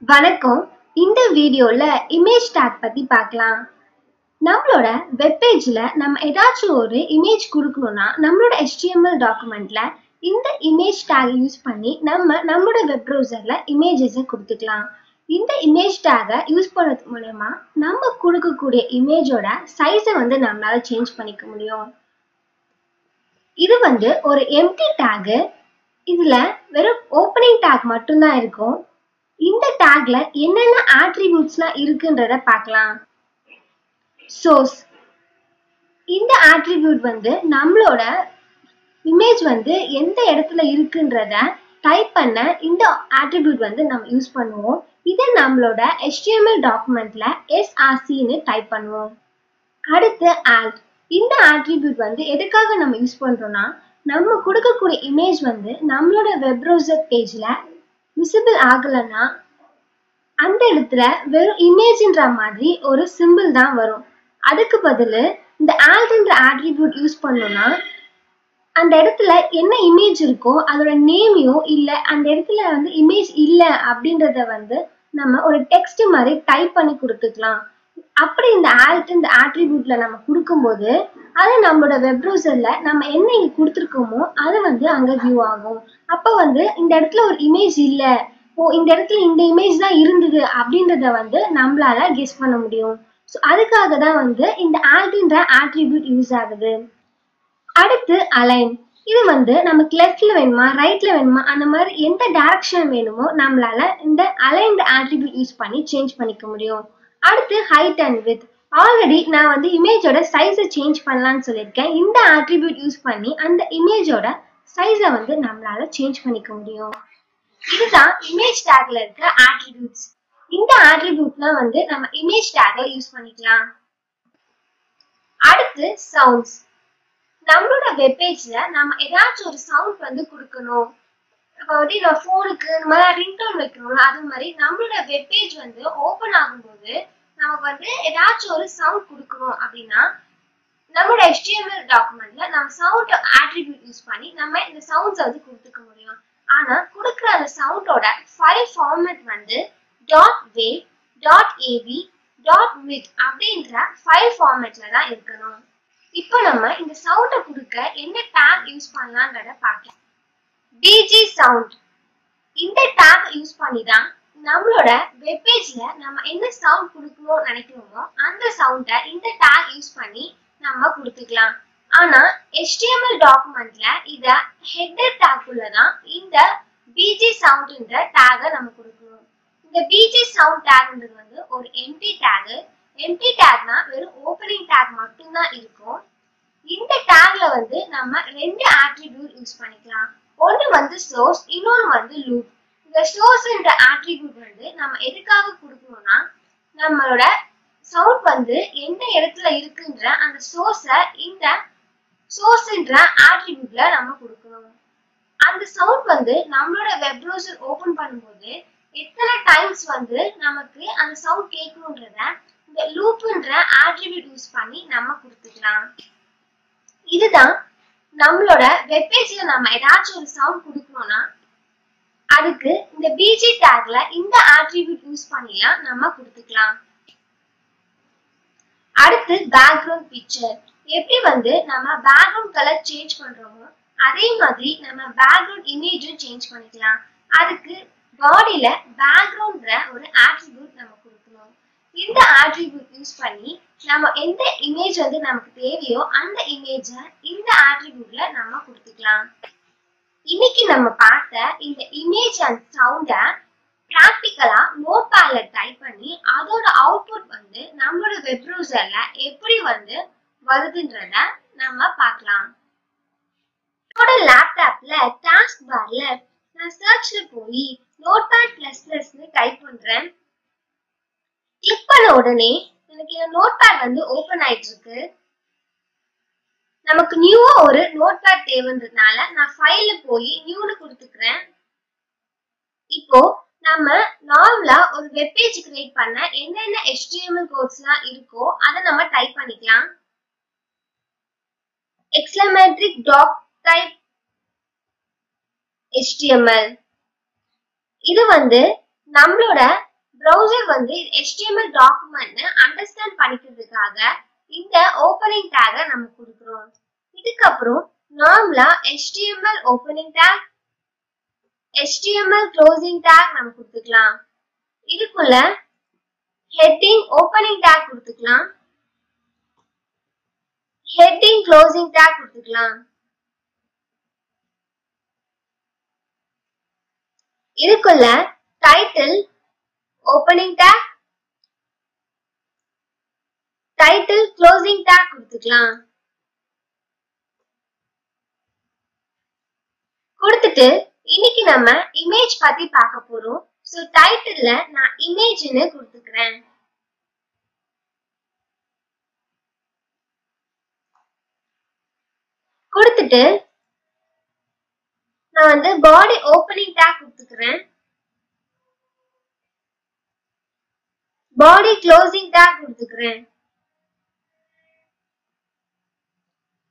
வணக்கம். இந்த வீடியோல இமேஜ் டேக் பத்தி பார்க்கலாம். நம்மளோட வெப் பேஜ்ல நம்ம ஏதாச்சும் ஒரு இமேஜ் கொடுக்கணும்னா நம்மளோட HTML டாக்குமெண்ட்ல இந்த இமேஜ் டேக் யூஸ் பண்ணி நம்மளோட வெப் ப்ரௌசர்ல இமேஜஸ் கொடுத்துக்கலாம். இந்த இமேஜ் டேகை யூஸ் பண்ணது மூலமா நம்ம கொடுக்கக்கூடிய இமேஜோட சைஸை நம்மளால சேஞ்ச் பண்ணிக்க முடியும். இது ஒரு எம்டி டேக். இதுல வெறும் ஓப்பனிங் டேக் மட்டும்தான் இருக்கும். இந்த டேக்ல என்னென்ன ஆட்ரிபியூட்ஸ்லாம் இருக்குன்றத பார்க்கலாம். சோர்ஸ், இந்த ஆட்ரிபியூட் நம்மளோட இமேஜ் எந்த இடத்துல இருக்குன்றத டைப் பண்ண இந்த ஆட்ரிபியூட் நம்ம யூஸ் பண்ணுவோம். இதை நம்மளோட HTML டாக்குமெண்ட்ல srcன்னு டைப் பண்ணுவோம். அடுத்து alt. இந்த ஆட்ரிபியூட் எதுக்காக நம்ம யூஸ் பண்றோம்னா நம்ம கொடுக்கக்கூடிய இமேஜ் நம்மளோட வெப் ப்ரௌசர் பேஜ்ல விசிபிள் ஆகலன்னா அந்த இடத்துல வெறும் இமேஜ்ன்ற மாதிரி ஒரு சிம்பிள் தான் வரும். அதுக்கு பதில் இந்த altன்ற ஆட்ரிபியூட் யூஸ் பண்ணோம்னா அந்த இடத்துல என்ன இமேஜ் இருக்கோ அதோட நேமையோ இல்ல அந்த இடத்துல இமேஜ் இல்ல அப்படின்றத நம்ம ஒரு டெக்ஸ்ட் மாதிரி டைப் பண்ணி கொடுத்துக்கலாம். அப்படி இந்த இந்த ஆட்ரிபியூட்ல நம்ம கொடுக்கும்போது அது நம்மளோட வெப் ப்ரௌசர்ல நம்ம என்ன இங்க கொடுத்துருக்கோமோ அது அங்க வியூ ஆகும். அப்ப இந்த இடத்துல ஒரு இமேஜ் இல்ல, இந்த இடத்துல இந்த இமேஜ் தான் இருந்தது அப்படின்றத நம்மளால கெஸ் பண்ண முடியும். ஸோ அதுக்காக தான் இந்த altன்ற ஆட்ரிபியூட் யூஸ் ஆகுது. அடுத்து அலைன். இது நமக்கு லெஃப்ட்ல வேணுமா ரைட்ல வேணுமா அந்த மாதிரி எந்த டைரக்ஷன் வேணுமோ நம்மளால இந்த அலைன்ட் ஆட்ரிபியூட் யூஸ் பண்ணி சேஞ்ச் பண்ணிக்க முடியும். அடுத்து ஹைட் அண்ட் வித். ஆல்ரெடி நான் இமேஜோட சைஸை சேஞ்ச் பண்ணலாம்னு சொல்லியிருக்கேன். இந்த ஆட்ரிபியூட் யூஸ் பண்ணி அந்த இமேஜோட சைஸை நம்மளால சேஞ்ச் பண்ணிக்க முடியும். இதுதான் இமேஜ் டேக்ல இருக்க ஆட்ரிபியூட்ஸ். இந்த ஆட்ரிபியூட்லாம் நம்ம இமேஜ் டேக்ல யூஸ் பண்ணிக்கலாம். அடுத்து சவுண்ட்ஸ். நம்மளோட வெப் பேஜ்ல நம்ம ஏதாச்சும் ஒரு சவுண்ட் கொடுக்கணும். போனுக்கு இந்த மாதிரி ரிங்டோன் வைக்கணும். அது மாதிரி நம்மளோட வெப் பேஜ் ஓபன் ஆகும்போது நமக்கு ஏதாச்சும் ஒரு சவுண்ட் கொடுக்கணும் அப்படின்னா நம்மளோட HTML டாக்குமெண்ட்ல நம்ம சவுண்ட் ஆட்ரிபியூட் யூஸ் பண்ணி நம்ம இந்த சவுண்ட்ஸ் கொடுத்துக்க முடியும். ஆனா கொடுக்குற அந்த சவுண்டோட file format .wave, .av, .with அப்படின்ற ஃபைல் ஃபார்மேட்ல தான் இருக்கணும். இப்போ நம்ம இந்த சவுண்டை கொடுக்க என்ன டேக் யூஸ் பண்ணலாம்ன்றத பார்க்கலாம். bg sound. இந்த டேக் யூஸ் பண்ணி தான் நம்மளோட வெப் பேஜ்ல நம்ம என்ன சவுண்ட் கொடுக்கணும்னு நினைக்கிறோமோ அந்த சவுண்டை இந்த டேக் யூஸ் பண்ணி நம்ம கொடுத்துக்கலாம். ஆனா HTML டாக்குமெண்ட்ல இத ஹெடர் டேக் உள்ளதான் இந்த bg soundன்ற டேகை நம்ம கொடுக்கணும். இந்த bg sound டேக்ன்றது ஒரு எம்டி டேக். எம்டி டேக்னா வெறும் ஓப்பனிங் டேக் மட்டும்தான் இருக்கும். இந்த டேக்ல நம்ம ரெண்டு ஆட்ரிபியூட் யூஸ் பண்ணிக்கலாம். ஒன்னு சோர்ஸ், இன்னொன்னு லூப். இந்த சோர்ஸ்ன்ற ஆட்ரிபியூட் நம்ம எதுக்காக கொடுக்கணும்னா நம்மளோட சவுண்ட் எந்த இடத்துல இருக்குன்ற அந்த சோர்ஸை இந்த சோர்ஸ்ன்ற ஆட்ரிபியூட்ல நம்ம கொடுக்கணும். அந்த சவுண்ட் நம்மளோட வெப் ப்ரௌசர் ஓபன் பண்ணும்போது எத்தனை டைம்ஸ் நமக்கு அந்த சவுண்ட் கேட்கணும்ன்றத இந்த லூப்ன்ற ஆட்ரிபியூட் யூஸ் பண்ணி நம்ம கொடுத்துக்கலாம். இதுதான் நம்மளோட வெப் பேஜ்ல நம்ம ஏதாச்சும் ஒரு சவுண்ட் கொடுக்கணும்னா அதுக்கு இந்த bg டேக்ல இந்த ஆட்ரிபியூட் யூஸ் பண்ணிலாம் நம்ம கொடுத்துக்கலாம். அடுத்து பேக்ரவுண்ட் பிக்சர். எப்படி நம்ம பேக்ரவுண்ட் கலர் சேஞ்ச் பண்றோமோ அதே மாதிரி நம்ம பேக்ரவுண்ட் இமேஜும் சேஞ்ச் பண்ணிக்கலாம். அதுக்கு பாடியில பேக்ரவுண்ட்ற ஒரு ஆட்ரிபியூட் நம்ம கொடுக்கணும். இந்த ஆட்ரிபியூட் யூஸ் பண்ணி நம்ம எந்த இமேஜ் நமக்கு தேவையோ அந்த இமேஜ இந்த ஆட்ரிபியூட்ல நம்ம கொடுத்துக்கலாம். இன்னைக்கு நம்ம பார்த்த இந்த இமேஜ் அண்ட் சவுண்ட பிராக்டிகலா நோட்பேட்ல டைப் பண்ணி அதோட அவுட்புட் நம்மளோட வெப் ப்ரௌசர்ல எப்படி வருதுன்றத நம்ம பார்க்கலாம். என்னோட லேப்டாப்ல டாஸ்க் பார்ல நான் சர்ச்ல போய் நோட்பேட்++ன்னு டைப் பண்றேன். கிளிக் பண்ண உடனே எனக்கு இந்த நோட்பேட் ஓபன் ஆயிட்டு இருக்கு. நமக்கு நியூவா ஒரு நோட்பேட் தேவைன்றதுனால நான் ஃபைல்ல போய் நியூன்னு கொடுத்துக்கிறேன். இப்போ நம்ம நார்மலா ஒரு வெப் பேஜ் கிரியேட் பண்ண என்னென்ன HTML கோட்ஸ்லாம் இருக்கோ அதை நம்ம டைப் பண்ணிக்கலாம். exclamatory doc type HTML. இது நம்மளோட ப்ரௌசர் வந்து HTML டாக்குமெண்ட் அண்டர்ஸ்டாண்ட் பண்ணிக்கிறதுக்காக இந்த ஓப்பனிங் டேக நம்ம கொடுக்குறோம். இதுக்கப்புறம் நார்மலா HTML opening take, HTML closing take நம்ம கொடுத்துக்கலாம். இதுக்குள்ள ஹெட்டிங் ஓப்பனிங் டேக் கொடுத்துக்கலாம், ஹெட்டிங் க்ளோசிங் டேக் கொடுத்துக்கலாம். இதுக்குள்ள title opening take, title closing take கொடுத்துக்கலாம். கொடுத்துட்டு இன்னைக்கு நம்ம இமேஜ் பத்தி பார்க்க போறோம். சோ டைட்டில்ல நான் இமேஜ்னு கொடுத்துக்கிறேன். கொடுத்துட்டு நான் வந்து பாடி ஓப்பனிங் டேக் கொடுத்துக்கிறேன், பாடி க்ளோசிங் டேக் கொடுத்துக்கிறேன்.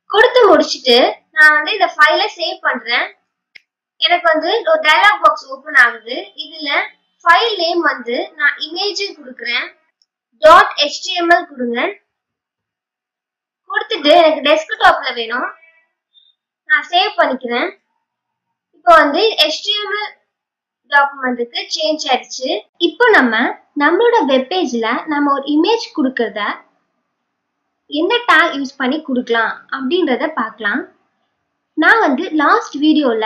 கொடுத்து முடிச்சிட்டு நான் வந்து இந்த ஃபைலை சேவ் பண்றேன். எனக்கு வந்து ஒரு டயலாக் பாக்ஸ் ஓபன் ஆகுது. இதுல ஃபைல் நேம் வந்து நான் இமேஜ் கொடுக்கிறேன், .html கொடுங்க. கொடுத்துட்டு எனக்கு டெஸ்க்டாப்ல வேணும், நான் சேவ் பண்ணிக்கிறேன். இப்போ வந்து HTML டாக்குமெண்ட்டுக்கு சேஞ்ச் ஆயிடுச்சு. இப்போ நம்மளோட வெப் பேஜ்ல நம்ம ஒரு இமேஜ் கொடுக்கறத என்ன டேக் யூஸ் பண்ணி கொடுக்கலாம் அப்படின்றத பார்க்கலாம். நான் வந்து லாஸ்ட் வீடியோல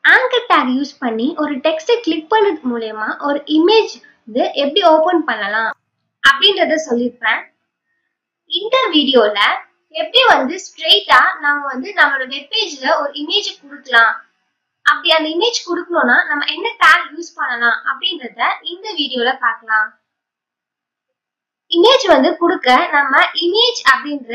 ஆங்கர் டேக் யூஸ் பண்ணி ஒரு டெக்ஸ்டை கிளிக் பண்ணது மூலமா ஒரு இமேஜ் வந்து எப்படி ஓபன் பண்ணலாம் அப்படின்றத சொல்லியிருப்பேன். இந்த வீடியோல எப்படி வந்து ஸ்ட்ரெயிட்டா நம்ம வந்து நம்மளோட வெப் பேஜ்ல ஒரு இமேஜ் கொடுக்கலாம், அப்படி அந்த இமேஜ் கொடுக்கணும்னா நம்ம என்ன டேக் யூஸ் பண்ணலாம் அப்படின்றத இந்த வீடியோல பார்க்கலாம். இமேஜ் வந்து கொடுக்க நம்ம இமேஜ் அப்படின்ற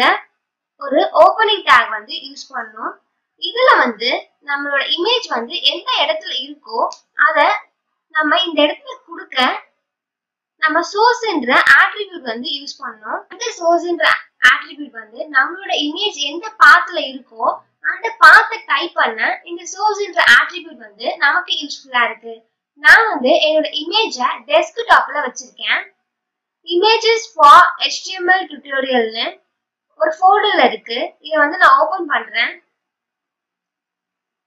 ஒரு ஓபனிங் டேக் வந்து யூஸ் பண்ணணும். இதுல வந்து நம்மளோட இமேஜ் வந்து எந்த இடத்துல இருக்கோ அத நம்ம இந்த இடத்துல கொடுக்க நம்ம சோர்ஸ்ன்ற ஆட்ரிபியூட் வந்து யூஸ் பண்ணணும். அந்த சோர்ஸ்ன்ற ஆட்ரிபியூட் வந்து நம்மளோட இமேஜ் எந்த பாத்ல இருக்கோ அந்த பாத்தை டைப் பண்ண இந்த சோர்ஸ்ன்ற ஆட்ரிபியூட் வந்து நமக்கு யூஸ்ஃபுல்லா இருக்கு. நான் வந்து என்னோட இமேஜ டெஸ்க்டாப்ல வச்சிருக்கேன். இமேஜஸ் ஃபார் HTML டியூட்டோரியல்னு ஒரு ஃபோல்டர்ல இருக்கு. இதை வந்து நான் ஓபன் பண்றேன்.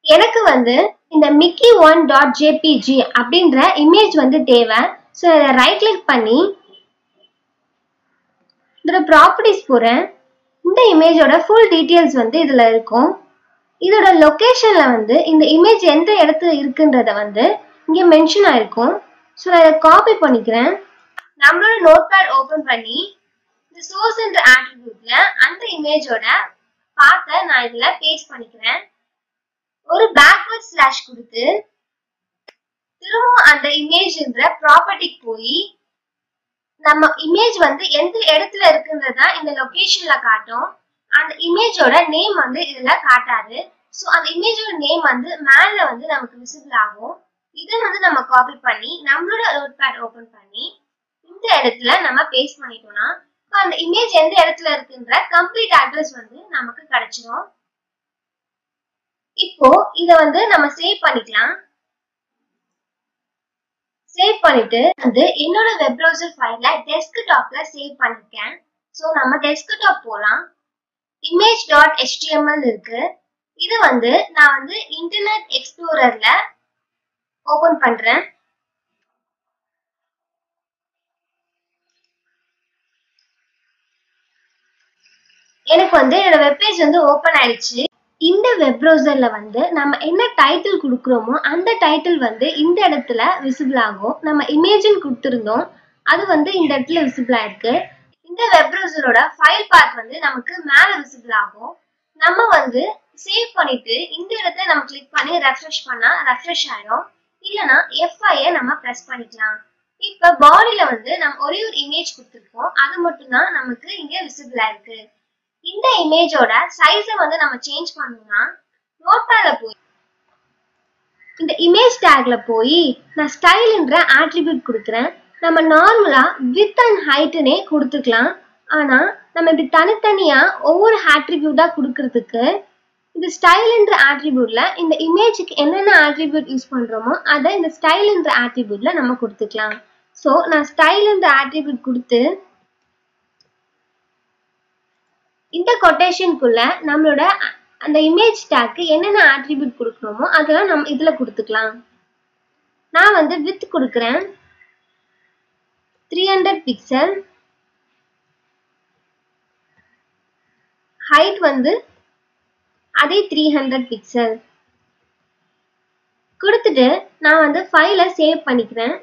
எனக்கு வந்து இந்த mickey1.jpg அப்படின்ற இமேஜ் வந்து தேவை. ஸோ இதை ரைட் கிளிக் பண்ணி இதோட ப்ராப்பர்ட்டிஸ் போறேன். இந்த இமேஜோட ஃபுல் டீட்டெயில்ஸ் வந்து இதுல இருக்கும். இதோட லொகேஷன்ல வந்து இந்த இமேஜ் எந்த இடத்துல இருக்குன்றத வந்து இங்க மென்ஷன் ஆயிருக்கும். ஸோ நான் இதை காப்பி பண்ணிக்கிறேன். நம்மளோட நோட்பேட் ஓபன் பண்ணி இந்த சோர்ஸ் என்ற ஆட்ரிபியூட்ல அந்த இமேஜோட பாத்தை நான் இதுல பேஸ்ட் பண்ணிக்கிறேன். ஒரு பேக்வர்ட் ஸ்லாஷ் கொடுத்து திரும்ப அந்த இமேஜ்ன்ற ப்ராப்பர்ட்டிக்கு போய் நம்ம இமேஜ் வந்து எந்த இடத்துல இருக்குன்றத இந்த லொகேஷன்ல காட்டும். அந்த இமேஜோட நேம் வந்து இதுல காட்டாது. ஸோ அந்த இமேஜோட நேம் வந்து மேல வந்து நமக்கு விசிபிள் ஆகும். இதை வந்து நம்ம காப்பி பண்ணி நம்மளோட நோட்பேட் ஓபன் பண்ணி இந்த இடத்துல நம்ம பேஸ்ட் பண்ணிட்டோம்னா அந்த இமேஜ் எந்த இடத்துல இருக்குன்ற கம்ப்ளீட் அட்ரஸ் வந்து நமக்கு கிடைச்சிடும். இப்போ இத வந்து நம்ம சேவ் பண்ணிக்கலாம். சேவ் பண்ணிட்டு வந்து என்னோட வெப் ப்ரௌசர் ஃபைல்ல டெஸ்க்டாப்ல சேவ் பண்ணிருக்கேன். சோ நம்ம டெஸ்க்டாப் போலாம். image.html இருக்கு. இது வந்து நான் வந்து இன்டர்நெட் எக்ஸ்ப்ளோரர்ல ஓபன் பண்றேன். எனக்கு வந்து என்னோட வெப் பேஜ் வந்து ஓபன் ஆயிடுச்சு. இந்த வெப் ப்ரௌசர்ல வந்து நம்ம என்ன டைட்டில் கொடுக்குறோமோ அந்த டைட்டில் வந்து இந்த இடத்துல விசிபிள் ஆகும். நம்ம இமேஜின் கொடுத்துருந்தோம், அது வந்து இந்த இடத்துல விசிபிள் ஆயிருக்கு. இந்த வெப் ப்ரௌசரோட ஃபைல் பாத் வந்து நமக்கு மேல விசிபிள் ஆகும். நம்ம வந்து சேவ் பண்ணிட்டு இந்த இடத்துல நம்ம கிளிக் பண்ணி ரெஃப்ரெஷ் பண்ணா ரெஃப்ரெஷ் ஆயிடும். இல்லைன்னா F5 நம்ம பிரஸ் பண்ணிக்கலாம். இப்ப பாடியில வந்து நம்ம ஒரே ஒரு இமேஜ் கொடுத்துருக்கோம், அது மட்டும் தான் நமக்கு இங்க விசிபிள் ஆயிருக்கு. இந்த இமேஜோட சைஸை வந்து நம்ம சேஞ்ச் பண்ணோம்னா நோட்பேட்ல போய் இந்த இமேஜ் டேக்ல போய் நான் ஸ்டைல்ன்ற ஆட்ரிபியூட் கொடுக்குறேன். நம்ம நார்மலா வித் அண்ட் ஹைட்னே கொடுத்துக்கலாம். ஆனா நம்ம இப்படி தனித்தனியா ஒவ்வொரு ஆட்ரிபியூட்டா கொடுக்கறதுக்கு இந்த ஸ்டைல் என்ற ஆட்ரிபியூட்ல இந்த இமேஜுக்கு என்னென்ன ஆட்ரிபியூட் யூஸ் பண்றோமோ அதை இந்த ஸ்டைல் என்ற ஆட்ரிபியூட்ல நம்ம கொடுத்துக்கலாம். ஸோ நான் ஸ்டைல் என்ற ஆட்ரிபியூட் கொடுத்து இந்த கொட்டேஷனுக்குள்ள நம்மளோட அந்த இமேஜ் டேக்கு என்னென்ன ஆட்ரிபியூட் கொடுக்கணுமோ அதெல்லாம் நம்ம இதுல கொடுத்துக்கலாம். நான் வந்து வித் கொடுக்குறேன் 300 பிக்சல், ஹைட் வந்து அதே 300 பிக்சல் கொடுத்துட்டு நான் வந்து ஃபைலை சேவ் பண்ணிக்கிறேன்.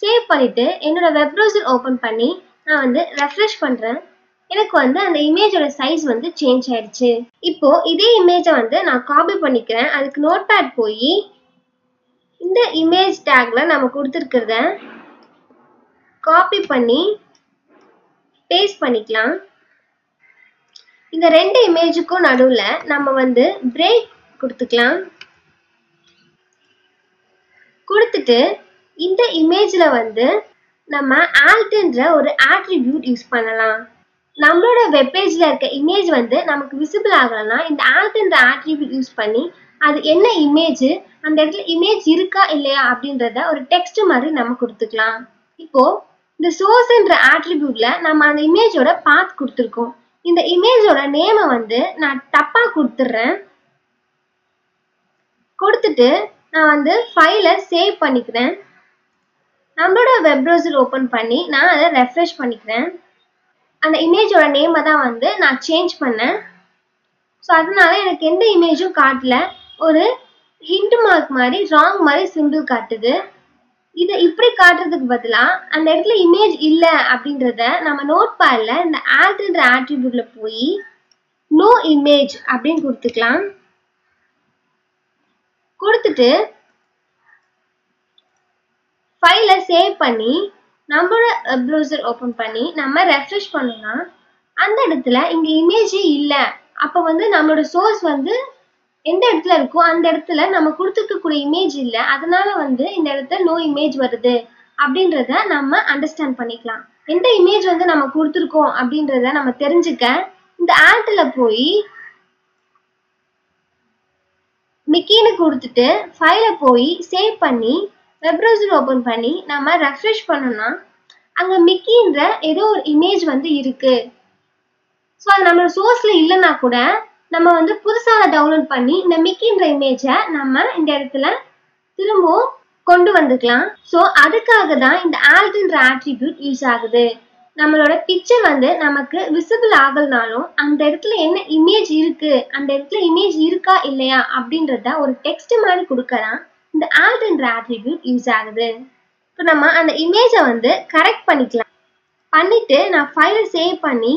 சேவ் பண்ணிட்டு என்னோட வெப் ப்ரௌசர் ஓபன் பண்ணி நான் வந்து ரெஃப்ரெஷ் பண்றேன். எனக்கு வந்து அந்த இமேஜோட சைஸ் வந்து சேஞ்ச் ஆயிடுச்சு. இப்போ இதே இமேஜை வந்து நான் காப்பி பண்ணிக்கிறேன். அதுக்கு நோட்பேட் போய் இந்த இமேஜ் டேக்ல நம்ம கொடுத்துருக்கிறத காப்பி பண்ணி பேஸ்ட் பண்ணிக்கலாம். இந்த ரெண்டு இமேஜுக்கும் நடுவுல நம்ம வந்து பிரேக் கொடுத்துக்கலாம். கொடுத்துட்டு இந்த இமேஜ்ல வந்து நம்ம ஆல்ட்ன்ற ஒரு ஆட்ரிபியூட் யூஸ் பண்ணலாம். நம்மளோட வெப்பேஜ்ல இருக்க இமேஜ் வந்து நமக்கு விசிபிள் ஆகலன்னா இந்த ஆல்ட்ன்ற ஆட்ரிபியூட் யூஸ் பண்ணி அது என்ன இமேஜ், அந்த இடத்துல இமேஜ் இருக்கா இல்லையா அப்படின்றத ஒரு டெக்ஸ்ட் மாதிரி நம்ம கொடுத்துக்கலாம். இப்போ இந்த சோர்ஸ்ன்ற ஆட்ரிபியூட்ல நம்ம அந்த இமேஜோட பாத் கொடுத்துருக்கோம். இந்த இமேஜோட நேமை வந்து நான் தப்பா கொடுத்துட்றேன். கொடுத்துட்டு நான் வந்து ஃபைலை சேவ் பண்ணிக்கிறேன். நம்மளோட வெப் ப்ரௌசர் ஓபன் பண்ணி நான் அதை ரெஃப்ரெஷ் பண்ணிக்கிறேன். அந்த இமேஜோட நேமை தான் வந்து நான் சேஞ்ச் பண்ணேன். ஸோ அதனால எனக்கு எந்த இமேஜும் காட்டல, ஒரு ஹிண்ட் மார்க் மாதிரி ராங் மாதிரி சிம்பிள் காட்டுது. இதை இப்படி காட்டுறதுக்கு பதிலாக அந்த இடத்துல இமேஜ் இல்லை அப்படின்றத நம்ம நோட் பேட்ல இந்த ஆல்ட்ன்ற ஆட்ரிபியூட்ல போய் நோ இமேஜ் அப்படின்னு கொடுத்துக்கலாம். கொடுத்துட்டு ஃபைலை சேவ் பண்ணி நம்மளோட வெப் ப்ரௌசர் ஓபன் பண்ணி நம்ம ரெஃப்ரெஷ் பண்ணோம்னா அந்த இடத்துல இங்க இமேஜே இல்லை. அப்போ வந்து நம்மளோட சோர்ஸ் வந்து எந்த இடத்துல இருக்கோ அந்த இடத்துல நம்ம கொடுத்துருக்கக்கூடிய இமேஜ் இல்லை, அதனால வந்து இந்த இடத்துல நோ இமேஜ் வருது அப்படின்றத நம்ம அண்டர்ஸ்டாண்ட் பண்ணிக்கலாம். எந்த இமேஜ் வந்து நம்ம கொடுத்துருக்கோம் அப்படின்றத நம்ம தெரிஞ்சுக்க இந்த ஆல்ட்ல போய் மிக்கின்னு கொடுத்துட்டு ஃபைலை போய் சேவ் பண்ணி வெப் ப்ரௌசர் ஓபன் பண்ணி நம்ம ரெஃப்ரெஷ் பண்ணோம்னா அங்க மிக்கின்ற ஏதோ ஒரு இமேஜ் வந்து இருக்கு. ஸோ அது நம்மளோட சோர்ஸ்ல இல்லைன்னா கூட நம்ம வந்து புதுசாக டவுன்லோட் பண்ணி இந்த மிக்கின்ற இமேஜை நம்ம இந்த இடத்துல திரும்பவும் கொண்டு வந்துக்கலாம். ஸோ அதுக்காக தான் இந்த ஆல்ட்ன்ற ஆட்ரிபியூட் யூஸ் ஆகுது. நம்மளோட பிக்சர் வந்து நமக்கு விசிபிள் ஆகலனாலும் அந்த இடத்துல என்ன இமேஜ் இருக்கு, அந்த இடத்துல இமேஜ் இருக்கா இல்லையா அப்படின்றத ஒரு டெக்ஸ்ட் மாதிரி கொடுக்கலாம் இந்த ஆல்ட்ன்ற ஆட்ரிபியூட் யூஸ் ஆகுது. இப்போ நம்ம அந்த இமேஜை வந்து கரெக்ட் பண்ணிக்கலாம். பண்ணிட்டு நான் ஃபைலை சேவ் பண்ணி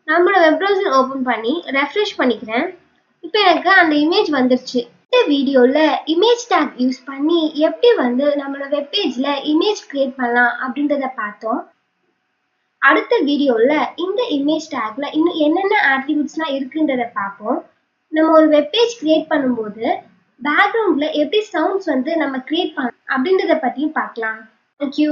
நம்மளோட வெப் ப்ரௌசர் ஓபன் பண்ணி ரெஃப்ரெஷ் பண்ணிக்கிறேன். இப்போ எனக்கு அந்த இமேஜ் வந்துருச்சு. இந்த வீடியோல இமேஜ் டேக் யூஸ் பண்ணி எப்படி வந்து நம்மளோட வெப்பேஜ்ல இமேஜ் கிரியேட் பண்ணலாம் அப்படின்றத பார்த்தோம். அடுத்த வீடியோல இந்த இமேஜ் டேக்ல இன்னும் என்னென்ன ஆட்ரிபியூட்ஸ்லாம் இருக்குன்றத பார்ப்போம். நம்ம ஒரு வெப்பேஜ் கிரியேட் பண்ணும்போது பேக்ரவுண்ட்ல எப்படி சவுண்ட்ஸ் வந்து நம்ம கிரியேட் பண்ணலாம் அப்படின்றத பற்றியும் பார்க்கலாம். தேங்க்யூ.